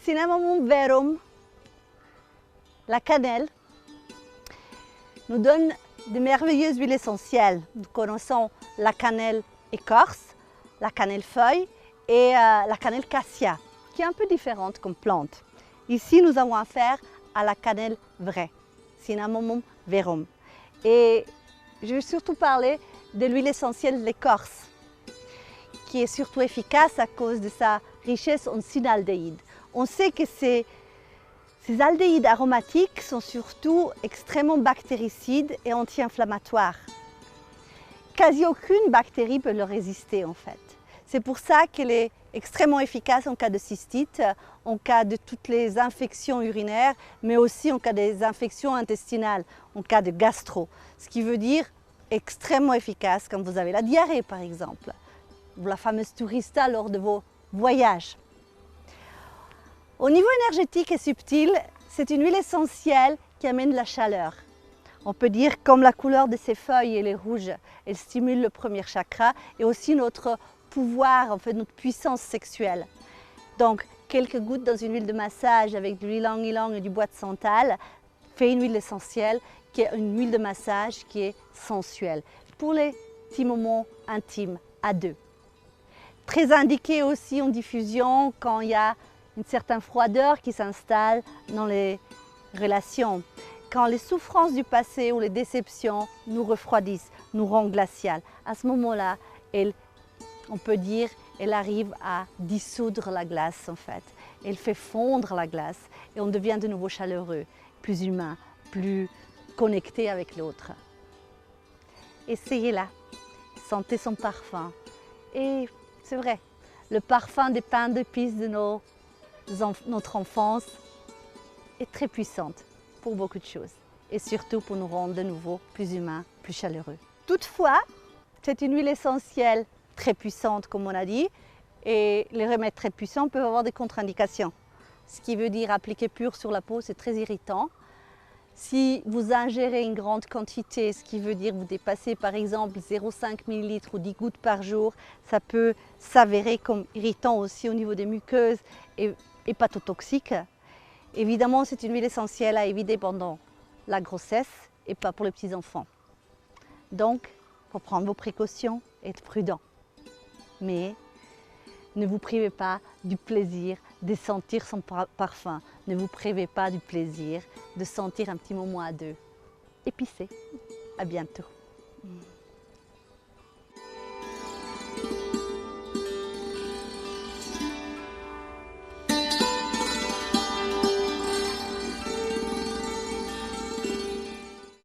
Cinnamomum verum, la cannelle, nous donne de merveilleuses huiles essentielles. Nous connaissons la cannelle écorce, la cannelle feuille et la cannelle cassia, qui est un peu différente comme plante. Ici, nous avons affaire à la cannelle vraie, Cinnamomum verum. Et je vais surtout parler de l'huile essentielle de l'écorce, qui est surtout efficace à cause de sa richesse en synaldéhyde. On sait que ces aldéhydes aromatiques sont surtout extrêmement bactéricides et anti-inflammatoires. Quasi aucune bactérie peut leur résister en fait. C'est pour ça qu'elle est extrêmement efficace en cas de cystite, en cas de toutes les infections urinaires, mais aussi en cas des infections intestinales, en cas de gastro. Ce qui veut dire extrêmement efficace quand vous avez la diarrhée par exemple, ou la fameuse tourista lors de vos voyages. Au niveau énergétique et subtil, c'est une huile essentielle qui amène de la chaleur. On peut dire comme la couleur de ses feuilles, elle est rouge, elle stimule le premier chakra et aussi notre pouvoir, en fait notre puissance sexuelle. Donc quelques gouttes dans une huile de massage avec de l'ylang ylang et du bois de santal fait une huile essentielle qui est une huile de massage qui est sensuelle pour les petits moments intimes à deux. Très indiqué aussi en diffusion quand il y a une certaine froideur qui s'installe dans les relations. Quand les souffrances du passé ou les déceptions nous refroidissent, nous rendent glaciales, à ce moment-là, on peut dire, elle arrive à dissoudre la glace en fait. Elle fait fondre la glace et on devient de nouveau chaleureux, plus humain, plus connecté avec l'autre. Essayez-la, sentez son parfum. Et c'est vrai, le parfum des pains d'épices de notre enfance est très puissante pour beaucoup de choses et surtout pour nous rendre de nouveau plus humains, plus chaleureux. Toutefois, c'est une huile essentielle très puissante comme on a dit et les remèdes très puissants peuvent avoir des contre-indications. Ce qui veut dire appliquer pur sur la peau, c'est très irritant. Si vous ingérez une grande quantité, ce qui veut dire vous dépassez par exemple 0,5 ml ou 10 gouttes par jour, ça peut s'avérer comme irritant aussi au niveau des muqueuses et hépatotoxique. Évidemment, c'est une huile essentielle à éviter pendant la grossesse et pas pour les petits-enfants. Donc, il faut prendre vos précautions et être prudent. Mais ne vous privez pas du plaisir de sentir son parfum. Ne vous privez pas du plaisir de sentir un petit moment à deux. Épicé. À bientôt.